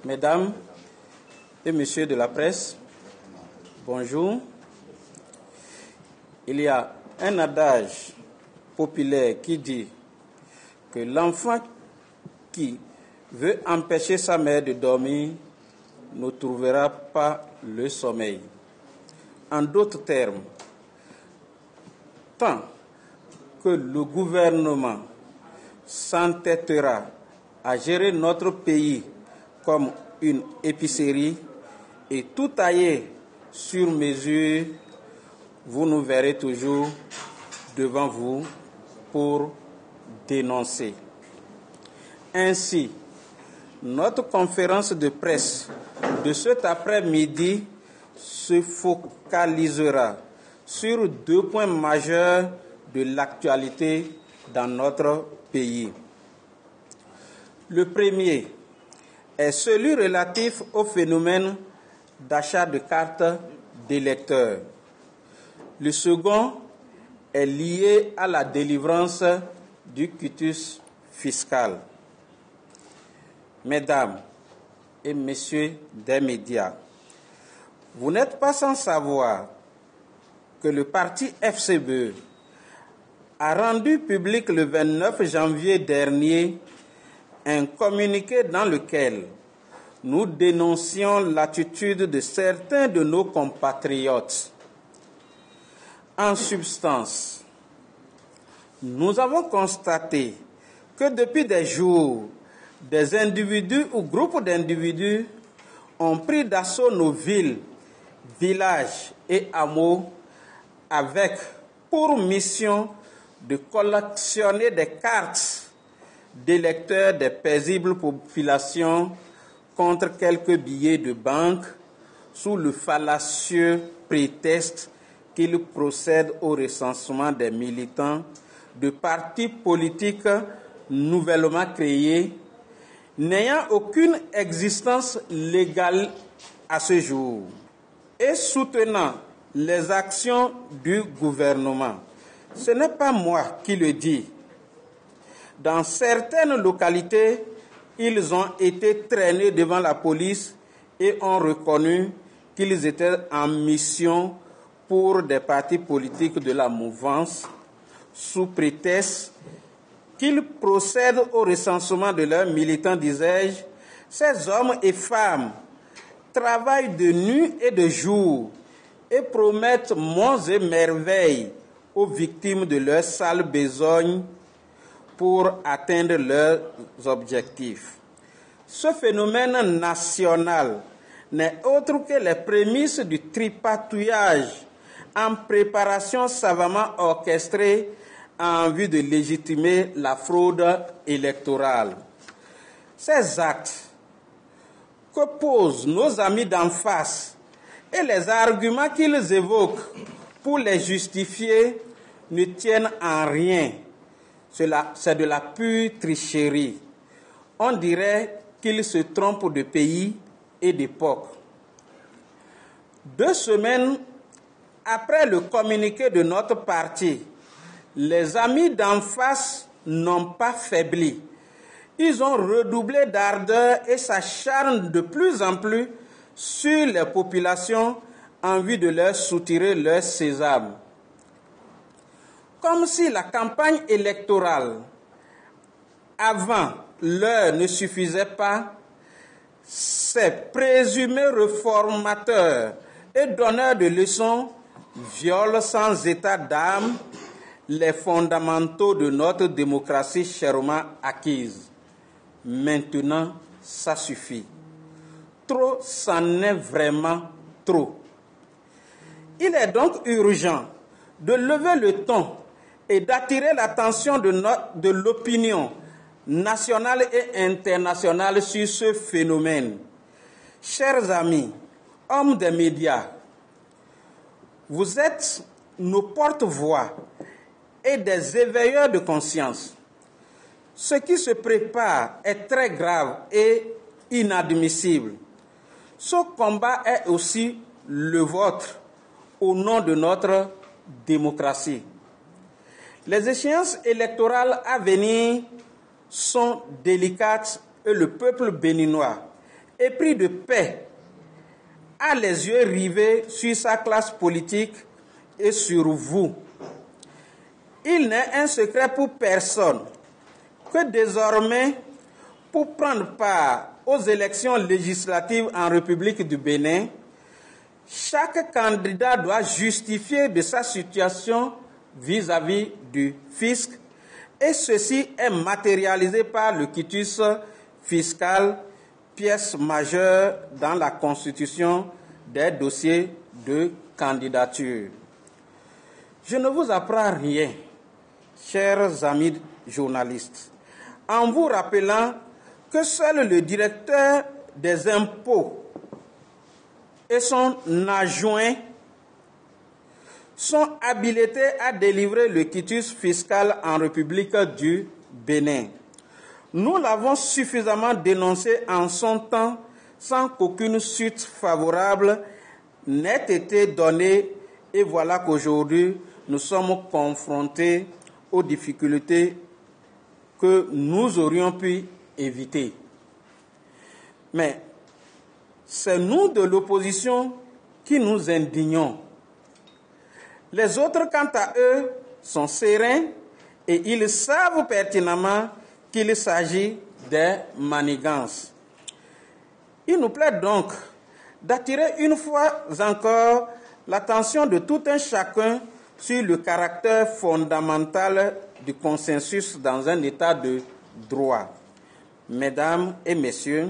Mesdames et messieurs de la presse, bonjour. Il y a un adage populaire qui dit que l'enfant qui veut empêcher sa mère de dormir ne trouvera pas le sommeil. En d'autres termes, tant que le gouvernement s'entêtera à gérer notre pays comme une épicerie et tout tailler sur mesure, vous nous verrez toujours devant vous pour dénoncer. Ainsi, notre conférence de presse de cet après-midi se focalisera sur deux points majeurs de l'actualité dans notre pays. Le premier est celui relatif au phénomène d'achat de cartes d'électeurs. Le second est lié à la délivrance du quitus fiscal. Mesdames et messieurs des médias, vous n'êtes pas sans savoir que le parti FCBE a rendu public le 29 janvier dernier un communiqué dans lequel nous dénoncions l'attitude de certains de nos compatriotes. En substance, nous avons constaté que depuis des jours, des individus ou groupes d'individus ont pris d'assaut nos villes, villages et hameaux avec pour mission de collectionner des cartes d'électeurs des paisibles populations contre quelques billets de banque sous le fallacieux prétexte qu'ils procèdent au recensement des militants de partis politiques nouvellement créés, n'ayant aucune existence légale à ce jour, et soutenant les actions du gouvernement. Ce n'est pas moi qui le dis. Dans certaines localités, ils ont été traînés devant la police et ont reconnu qu'ils étaient en mission pour des partis politiques de la mouvance, sous prétexte qu'ils procèdent au recensement de leurs militants, disais-je. Ces hommes et femmes travaillent de nuit et de jour et promettent monts et merveilles aux victimes de leur sale besogne pour atteindre leurs objectifs. Ce phénomène national n'est autre que les prémices du tripatouillage en préparation savamment orchestrée en vue de légitimer la fraude électorale. Ces actes que posent nos amis d'en face et les arguments qu'ils évoquent pour les justifier ne tiennent en rien. C'est de la pure tricherie. On dirait qu'ils se trompent de pays et d'époque. 2 semaines après le communiqué de notre parti, les amis d'en face n'ont pas faibli. Ils ont redoublé d'ardeur et s'acharnent de plus en plus sur les populations en vue de leur soutirer leur sésame. Comme si la campagne électorale avant l'heure ne suffisait pas, ces présumés réformateurs et donneurs de leçons violent sans état d'âme les fondamentaux de notre démocratie chèrement acquise. Maintenant, ça suffit. Trop, c'en est vraiment trop. Il est donc urgent de lever le ton et d'attirer l'attention de l'opinion nationale et internationale sur ce phénomène. Chers amis, hommes des médias, vous êtes nos porte-voix et des éveilleurs de conscience. Ce qui se prépare est très grave et inadmissible. Ce combat est aussi le vôtre au nom de notre démocratie. Les échéances électorales à venir sont délicates et le peuple béninois épris de paix, a les yeux rivés sur sa classe politique et sur vous. Il n'est un secret pour personne que désormais, pour prendre part aux élections législatives en République du Bénin, chaque candidat doit justifier de sa situation vis-à-vis du fisc, et ceci est matérialisé par le quitus fiscal, pièce majeure dans la constitution des dossiers de candidature. Je ne vous apprends rien, chers amis journalistes, en vous rappelant que seul le directeur des impôts et son adjoint sont habilités à délivrer le quitus fiscal en République du Bénin. Nous l'avons suffisamment dénoncé en son temps sans qu'aucune suite favorable n'ait été donnée, et voilà qu'aujourd'hui nous sommes confrontés aux difficultés que nous aurions pu éviter. Mais c'est nous de l'opposition qui nous indignons. Les autres, quant à eux, sont sereins et ils savent pertinemment qu'il s'agit des manigances. Il nous plaît donc d'attirer une fois encore l'attention de tout un chacun sur le caractère fondamental du consensus dans un état de droit. Mesdames et messieurs,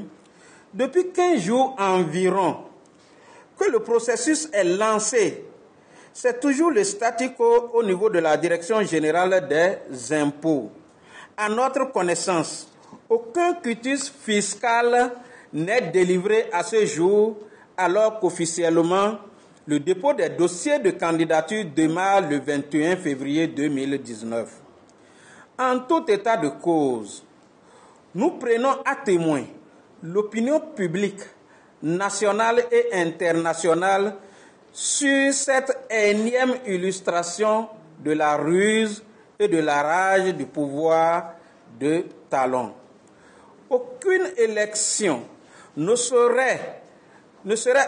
depuis 15 jours environ que le processus est lancé, c'est toujours le statu quo au niveau de la Direction générale des impôts. À notre connaissance, aucun quitus fiscal n'est délivré à ce jour, alors qu'officiellement, le dépôt des dossiers de candidature démarre le 21 février 2019. En tout état de cause, nous prenons à témoin l'opinion publique nationale et internationale sur cette énième illustration de la ruse et de la rage du pouvoir de Talon. Aucune élection ne serait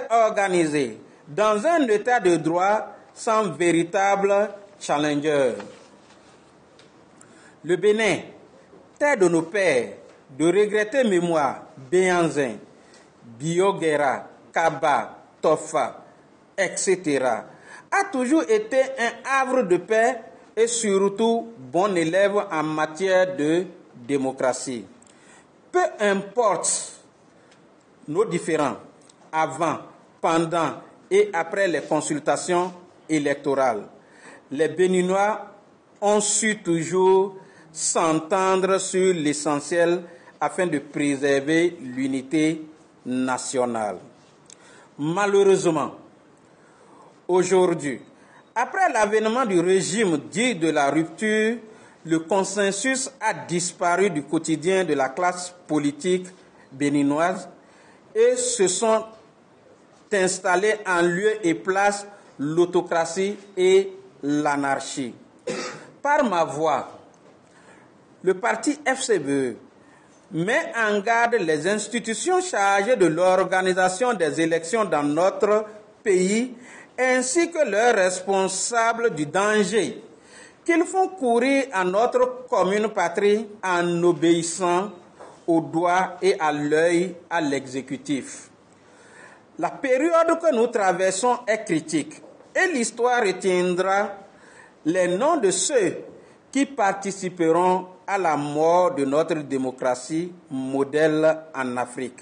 organisée dans un état de droit sans véritable challenger. Le Bénin, terre de nos pères, de regretter mémoire, Béanzin, Bioguera, Kaba, Tofa, etc., a toujours été un havre de paix et surtout bon élève en matière de démocratie. Peu importe nos différends avant, pendant et après les consultations électorales, les Béninois ont su toujours s'entendre sur l'essentiel afin de préserver l'unité nationale. Malheureusement, aujourd'hui, après l'avènement du régime dit de la rupture, le consensus a disparu du quotidien de la classe politique béninoise et se sont installés en lieu et place l'autocratie et l'anarchie. Par ma voix, le parti FCBE met en garde les institutions chargées de l'organisation des élections dans notre pays ainsi que leurs responsables du danger qu'ils font courir à notre commune patrie en obéissant au doigt et à l'œil à l'exécutif. La période que nous traversons est critique et l'histoire retiendra les noms de ceux qui participeront à la mort de notre démocratie modèle en Afrique.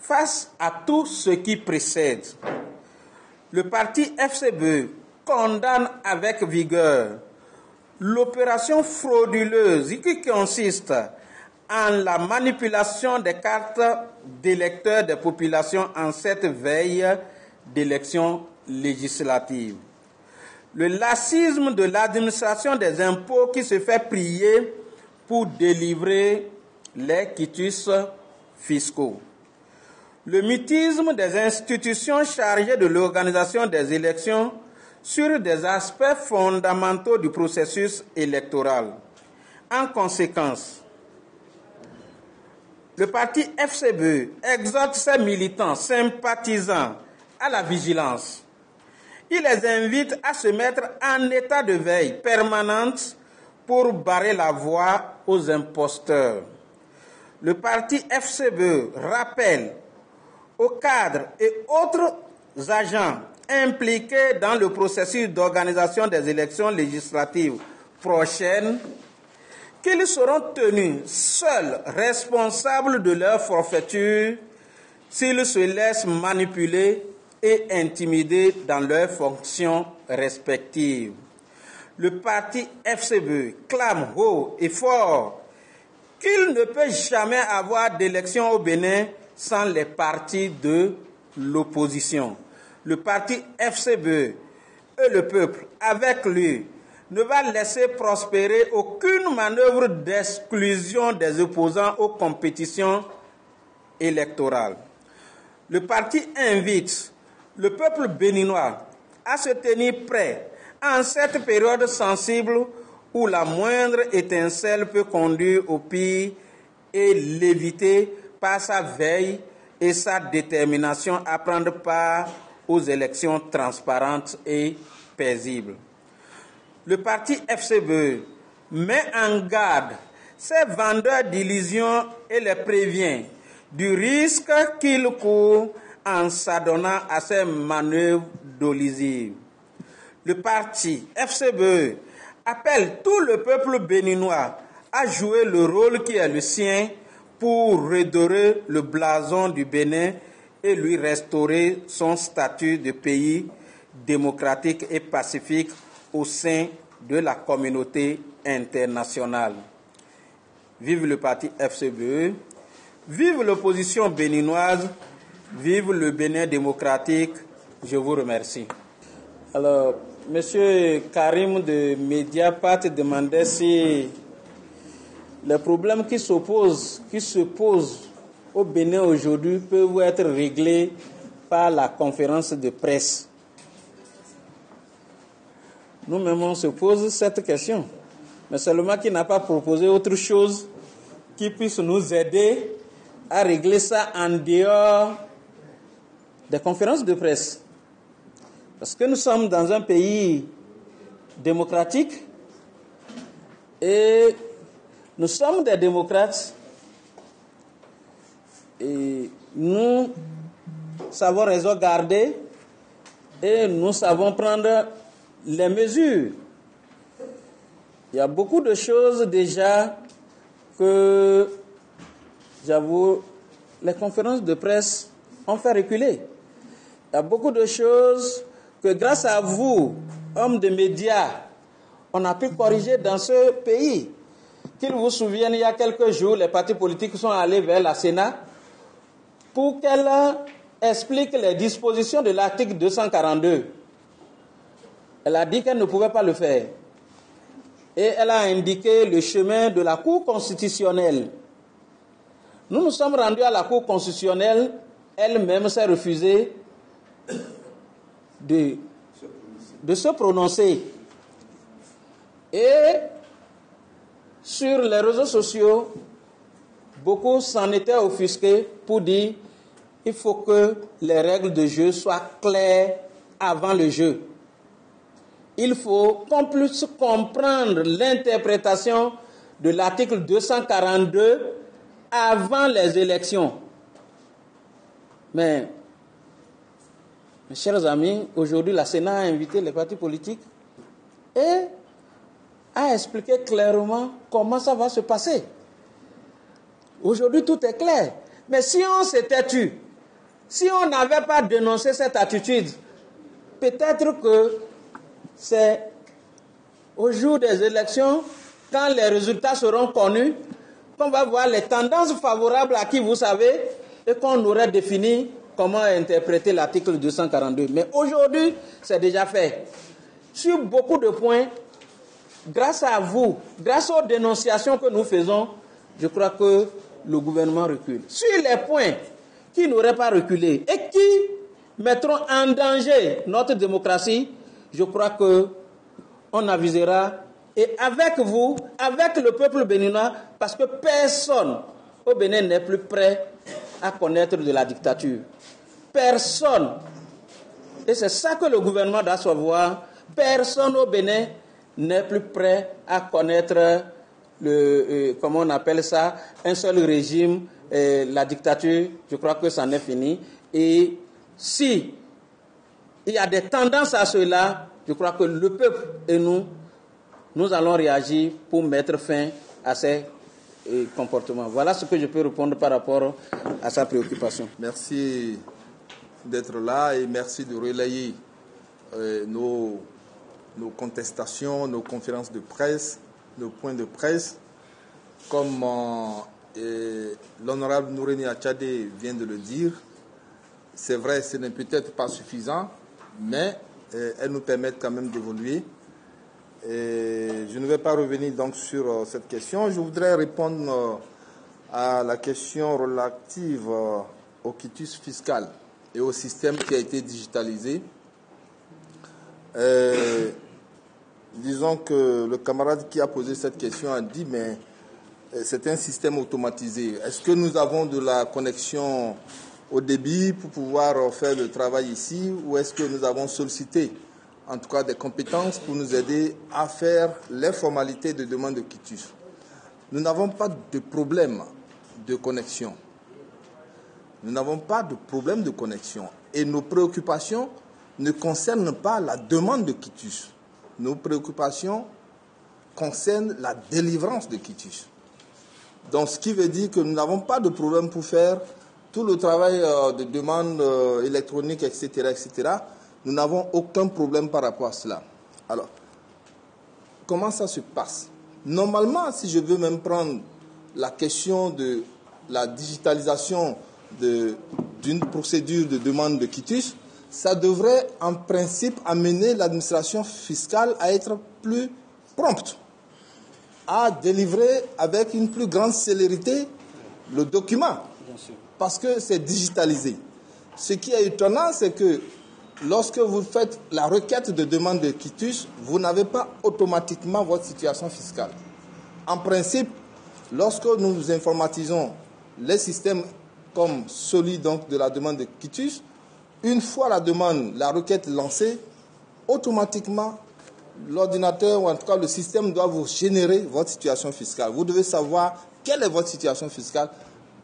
Face à tout ce qui précède, le parti FCBE condamne avec vigueur l'opération frauduleuse qui consiste en la manipulation des cartes d'électeurs des populations en cette veille d'élections législatives. Le laxisme de l'administration des impôts qui se fait prier pour délivrer les quitus fiscaux. Le mutisme des institutions chargées de l'organisation des élections sur des aspects fondamentaux du processus électoral. En conséquence, le parti FCBE exhorte ses militants sympathisants à la vigilance. Il les invite à se mettre en état de veille permanente pour barrer la voie aux imposteurs. Le parti FCBE rappelle aux cadres et autres agents impliqués dans le processus d'organisation des élections législatives prochaines qu'ils seront tenus seuls responsables de leur forfaiture s'ils se laissent manipuler et intimider dans leurs fonctions respectives. Le parti FCBE clame haut et fort qu'il ne peut jamais avoir d'élection au Bénin sans les partis de l'opposition. Le parti FCBE et le peuple, avec lui, ne va laisser prospérer aucune manœuvre d'exclusion des opposants aux compétitions électorales. Le parti invite le peuple béninois à se tenir prêt en cette période sensible où la moindre étincelle peut conduire au pire et l'éviter par sa veille et sa détermination à prendre part aux élections transparentes et paisibles. Le parti FCBE met en garde ces vendeurs d'illusions et les prévient du risque qu'ils courent en s'adonnant à ces manœuvres dolisives. Le parti FCBE appelle tout le peuple béninois à jouer le rôle qui est le sien pour redorer le blason du Bénin et lui restaurer son statut de pays démocratique et pacifique au sein de la communauté internationale. Vive le parti FCBE, vive l'opposition béninoise, vive le Bénin démocratique. Je vous remercie. Alors, M. Karim de Mediapart demandait si les problèmes qui se posent au Bénin aujourd'hui peuvent être réglés par la conférence de presse. Nous-mêmes, on se pose cette question, mais seulement qu'il n'a pas proposé autre chose qui puisse nous aider à régler ça en dehors des conférences de presse. Parce que nous sommes dans un pays démocratique et nous sommes des démocrates et nous savons raison garder et nous savons prendre les mesures. Il y a beaucoup de choses déjà que, j'avoue, les conférences de presse ont fait reculer. Il y a beaucoup de choses que grâce à vous, hommes de médias, on a pu corriger dans ce pays. Qu'ils vous souviennent, il y a quelques jours, les partis politiques sont allés vers la Sénat pour qu'elle explique les dispositions de l'article 242. Elle a dit qu'elle ne pouvait pas le faire. Et elle a indiqué le chemin de la Cour constitutionnelle. Nous nous sommes rendus à la Cour constitutionnelle, elle-même s'est refusée de se prononcer. Et sur les réseaux sociaux, beaucoup s'en étaient offusqués pour dire qu'il faut que les règles de jeu soient claires avant le jeu. Il faut qu'on puisse comprendre l'interprétation de l'article 242 avant les élections. Mais, mes chers amis, aujourd'hui, la Sénat a invité les partis politiques et a expliqué clairement comment ça va se passer. Aujourd'hui, tout est clair. Mais si on s'était tu, si on n'avait pas dénoncé cette attitude, peut-être que c'est au jour des élections, quand les résultats seront connus, qu'on va voir les tendances favorables à qui vous savez et qu'on aurait défini comment interpréter l'article 242. Mais aujourd'hui, c'est déjà fait. Sur beaucoup de points, grâce à vous, grâce aux dénonciations que nous faisons, je crois que le gouvernement recule. Sur les points qui n'auraient pas reculé et qui mettront en danger notre démocratie, je crois qu'on avisera, et avec vous, avec le peuple béninois, parce que personne au Bénin n'est plus prêt à connaître de la dictature. Personne, et c'est ça que le gouvernement doit savoir, personne au Bénin n'est plus prêt à connaître comment on appelle ça, un seul régime, la dictature. Je crois que ça en est fini. Et si il y a des tendances à cela, je crois que le peuple et nous allons réagir pour mettre fin à ces comportements. Voilà ce que je peux répondre par rapport à sa préoccupation. Merci d'être là et merci de relayer nos contestations, nos conférences de presse, nos points de presse. Comme l'honorable Nouréni Achadé vient de le dire, c'est vrai, ce n'est peut-être pas suffisant, mais elles nous permettent quand même d'évoluer. Je ne vais pas revenir donc sur cette question. Je voudrais répondre à la question relative au quitus fiscal et au système qui a été digitalisé. Disons que le camarade qui a posé cette question a dit, mais c'est un système automatisé. Est-ce que nous avons de la connexion au débit pour pouvoir faire le travail ici, ou est-ce que nous avons sollicité en tout cas des compétences pour nous aider à faire les formalités de demande de quitus? Nous n'avons pas de problème de connexion. Nous n'avons pas de problème de connexion. Et nos préoccupations ne concernent pas la demande de quitus. Nos préoccupations concernent la délivrance de quitus. Donc, ce qui veut dire que nous n'avons pas de problème pour faire tout le travail de demande électronique, etc., etc. Nous n'avons aucun problème par rapport à cela. Alors, comment ça se passe? Normalement, si je veux même prendre la question de la digitalisation d'une procédure de demande de quitus, ça devrait en principe amener l'administration fiscale à être plus prompte, à délivrer avec une plus grande célérité le document, parce que c'est digitalisé. Ce qui est étonnant, c'est que lorsque vous faites la requête de demande de quitus, vous n'avez pas automatiquement votre situation fiscale. En principe, lorsque nous informatisons les systèmes comme celui donc de la demande de quitus, une fois la demande, la requête lancée, automatiquement, l'ordinateur ou en tout cas le système doit vous générer votre situation fiscale. Vous devez savoir quelle est votre situation fiscale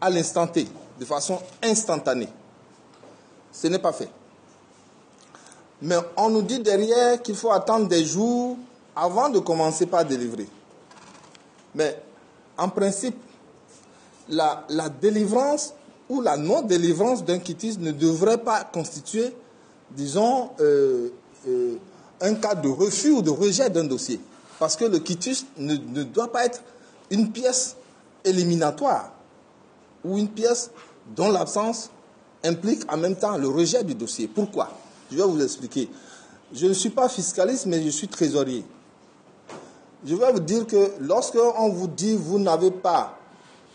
à l'instant T, de façon instantanée. Ce n'est pas fait. Mais on nous dit derrière qu'il faut attendre des jours avant de commencer par délivrer. Mais en principe, la délivrance ou la non-délivrance d'un quitus ne devrait pas constituer, disons, un cas de refus ou de rejet d'un dossier. Parce que le quitus ne doit pas être une pièce éliminatoire ou une pièce dont l'absence implique en même temps le rejet du dossier. Pourquoi? Je vais vous expliquer. Je ne suis pas fiscaliste, mais je suis trésorier. Je vais vous dire que lorsque on vous dit vous n'avez pas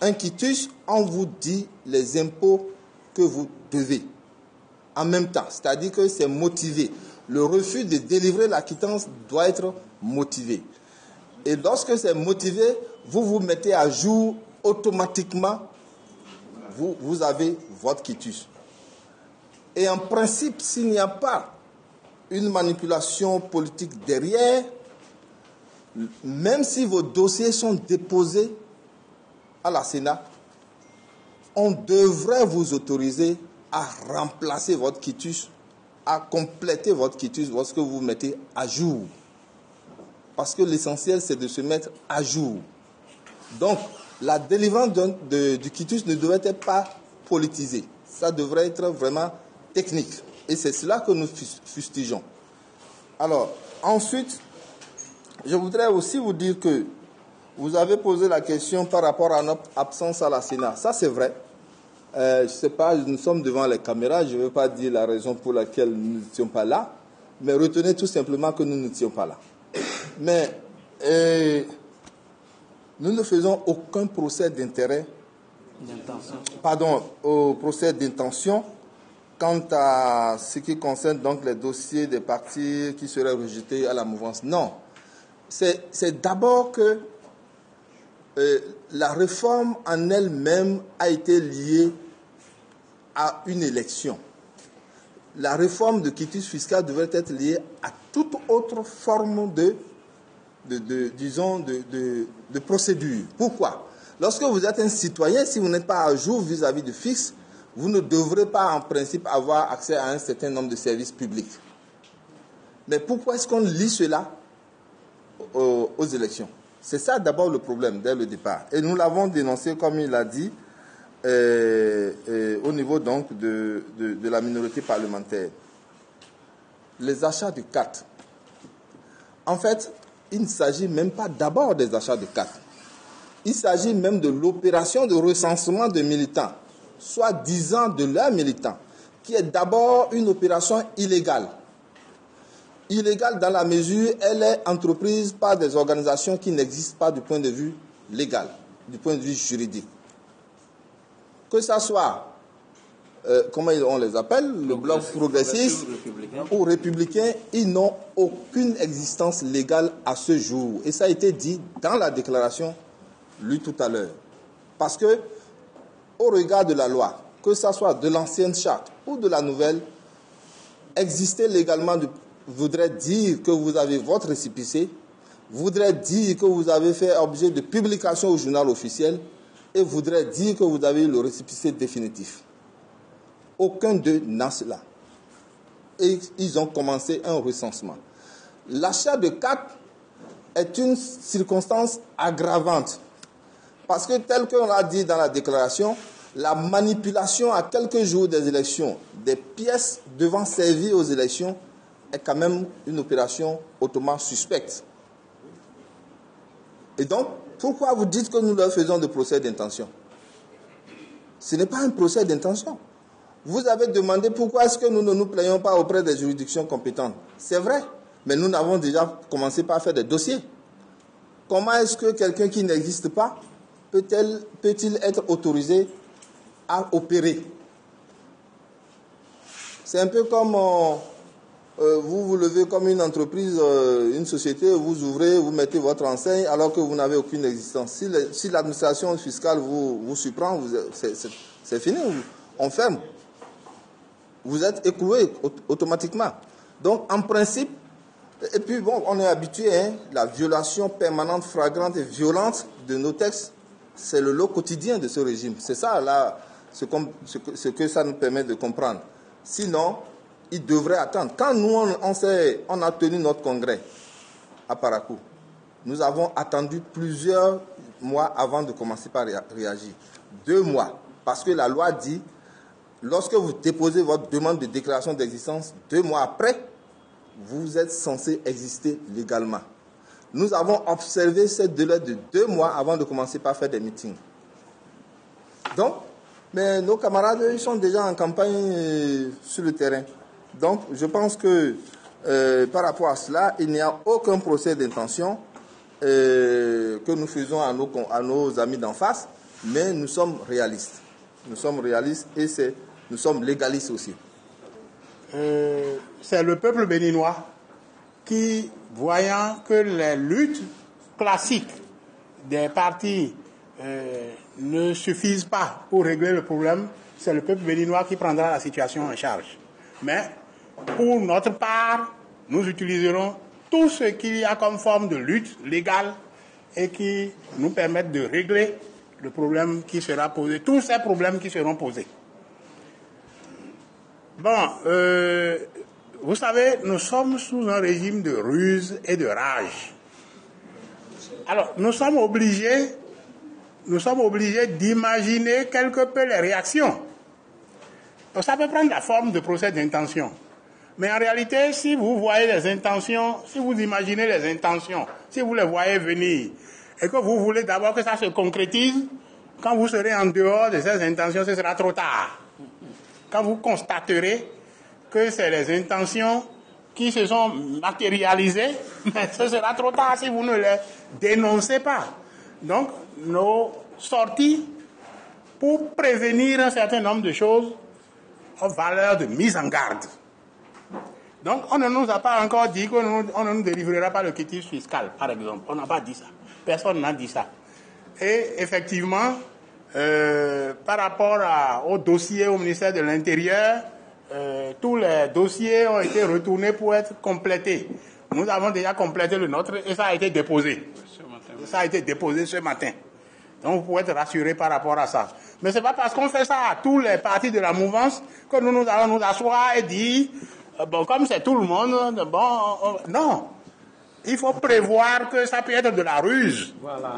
un quitus, on vous dit les impôts que vous devez. En même temps, c'est-à-dire que c'est motivé. Le refus de délivrer la quittance doit être motivé. Et lorsque c'est motivé, vous vous mettez à jour automatiquement, vous avez votre quitus. Et en principe, s'il n'y a pas une manipulation politique derrière, même si vos dossiers sont déposés à la Sénat, on devrait vous autoriser à remplacer votre quitus, à compléter votre quitus lorsque vous vous mettez à jour. Parce que l'essentiel, c'est de se mettre à jour. Donc, la délivrance du quitus ne devrait être pas politisée. Ça devrait être vraiment technique. Et c'est cela que nous fustigeons. Alors, ensuite, je voudrais aussi vous dire que vous avez posé la question par rapport à notre absence à la Sénat. Ça, c'est vrai. Je ne sais pas, nous sommes devant les caméras. Je ne veux pas dire la raison pour laquelle nous n'étions pas là. Mais retenez tout simplement que nous n'étions pas là. Mais nous ne faisons aucun procès d'intérêt. Pardon, au procès d'intention quant à ce qui concerne donc les dossiers des partis qui seraient rejetés à la mouvance. Non. C'est d'abord que la réforme en elle-même a été liée à une élection. La réforme de quitus fiscal devrait être liée à toute autre forme de procédure. Pourquoi? Lorsque vous êtes un citoyen, si vous n'êtes pas à jour vis-à-vis du fisc, vous ne devrez pas en principe avoir accès à un certain nombre de services publics. Mais pourquoi est-ce qu'on lie cela aux élections? C'est ça d'abord le problème dès le départ. Et nous l'avons dénoncé, comme il l'a dit, au niveau donc de la minorité parlementaire. Les achats de cartes. En fait, il ne s'agit même pas d'abord des achats de cartes. Il s'agit même de l'opération de recensement de militants, soit 10 ans de leurs militants, qui est d'abord une opération illégale. Illégale dans la mesure où elle est entreprise par des organisations qui n'existent pas du point de vue légal, du point de vue juridique. Que ça soit, comment on les appelle, le bloc progressiste ou républicain, ils n'ont aucune existence légale à ce jour. Et ça a été dit dans la déclaration lue tout à l'heure. Parce que, au regard de la loi, que ça soit de l'ancienne charte ou de la nouvelle, exister légalement voudrait dire que vous avez votre récépissé, voudrait dire que vous avez fait objet de publication au journal officiel et voudrait dire que vous avez le récépissé définitif. Aucun d'eux n'a cela. Et ils ont commencé un recensement. L'achat de cartes est une circonstance aggravante. Parce que tel qu'on l'a dit dans la déclaration, la manipulation à quelques jours des élections des pièces devant servir aux élections est quand même une opération hautement suspecte. Et donc, pourquoi vous dites que nous leur faisons de procès d'intention? Ce n'est pas un procès d'intention. Vous avez demandé pourquoi est-ce que nous ne nous plaignons pas auprès des juridictions compétentes. C'est vrai, mais nous n'avons déjà commencé par faire des dossiers. Comment est-ce que quelqu'un qui n'existe pas peut-il être autorisé à opérer? C'est un peu comme vous vous levez comme une entreprise, une société, vous ouvrez, vous mettez votre enseigne alors que vous n'avez aucune existence. Si l'administration fiscale vous surprend, c'est fini, on ferme. Vous êtes écroué automatiquement. Donc, en principe, et puis bon, on est habitué, hein, la violation permanente, flagrante et violente de nos textes, c'est le lot quotidien de ce régime. C'est ça, là, ce que ça nous permet de comprendre. Sinon, il devrait attendre. Quand nous, on a tenu notre congrès à Parakou, nous avons attendu plusieurs mois avant de commencer par réagir. 2 mois. Parce que la loi dit, lorsque vous déposez votre demande de déclaration d'existence, 2 mois après, vous êtes censé exister légalement. Nous avons observé ce délai de 2 mois avant de commencer par faire des meetings. Donc, mais nos camarades, ils sont déjà en campagne sur le terrain. Donc, je pense que par rapport à cela, il n'y a aucun procès d'intention que nous faisons à nos amis d'en face, mais nous sommes réalistes. Nous sommes réalistes et nous sommes légalistes aussi. C'est le peuple béninois qui, voyant que les luttes classiques des partis ne suffisent pas pour régler le problème, c'est le peuple béninois qui prendra la situation en charge. Mais pour notre part, nous utiliserons tout ce qu'il y a comme forme de lutte légale et qui nous permettent de régler le problème qui sera posé, tous ces problèmes qui seront posés. Bon, vous savez, nous sommes sous un régime de ruse et de rage. Alors, nous sommes obligés d'imaginer quelque peu les réactions. Donc, ça peut prendre la forme de procès d'intention. Mais en réalité, si vous voyez les intentions, si vous imaginez les intentions, si vous les voyez venir, et que vous voulez d'abord que ça se concrétise, quand vous serez en dehors de ces intentions, ce sera trop tard. Quand vous constaterez que c'est les intentions qui se sont matérialisées, mais ce sera trop tard si vous ne les dénoncez pas. Donc, nos sorties, pour prévenir un certain nombre de choses, ont valeur de mise en garde. Donc, on ne nous a pas encore dit qu'on ne nous délivrera pas le quitus fiscal, par exemple. On n'a pas dit ça. Personne n'a dit ça. Et effectivement, par rapport au dossier au ministère de l'Intérieur, tous les dossiers ont été retournés pour être complétés. Nous avons déjà complété le nôtre et ça a été déposé. Ça a été déposé ce matin. Donc vous pouvez être rassurés par rapport à ça. Mais ce n'est pas parce qu'on fait ça à tous les partis de la mouvance que nous allons nous asseoir et dire, bon, comme c'est tout le monde, bon, non. Il faut prévoir que ça peut être de la ruse. Voilà.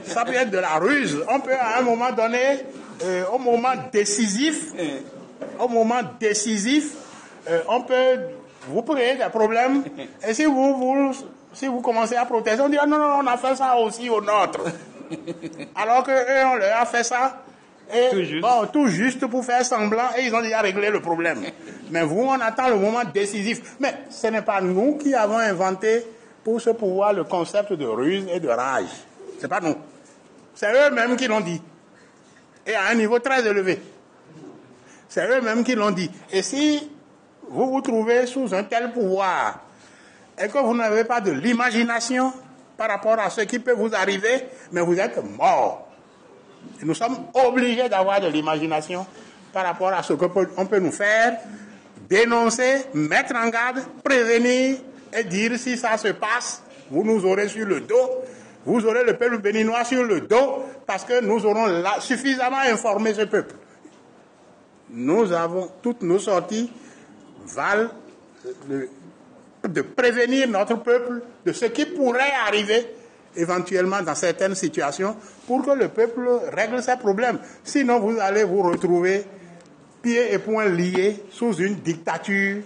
Ça peut être de la ruse. On peut à un moment donné, au moment décisif, on peut vous créer des problèmes. Et si vous commencez à protester, on dit non, on a fait ça aussi au nôtre. Alors qu'eux, on leur a fait ça. Et tout juste pour faire semblant, et ils ont déjà réglé le problème. Mais vous, on attend le moment décisif. Mais ce n'est pas nous qui avons inventé pour ce pouvoir le concept de ruse et de rage. C'est pas nous. C'est eux-mêmes qui l'ont dit. Et à un niveau très élevé. C'est eux-mêmes qui l'ont dit. Et si vous vous trouvez sous un tel pouvoir et que vous n'avez pas de l'imagination par rapport à ce qui peut vous arriver, mais vous êtes mort. Et nous sommes obligés d'avoir de l'imagination par rapport à ce qu'on peut nous faire, dénoncer, mettre en garde, prévenir et dire si ça se passe, vous nous aurez sur le dos, vous aurez le peuple béninois sur le dos, parce que nous aurons suffisamment informé ce peuple. Nous avons, toutes nos sorties valent de prévenir notre peuple de ce qui pourrait arriver éventuellement dans certaines situations pour que le peuple règle ses problèmes. Sinon, vous allez vous retrouver pieds et poings liés sous une dictature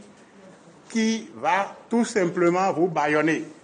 qui va tout simplement vous bâillonner.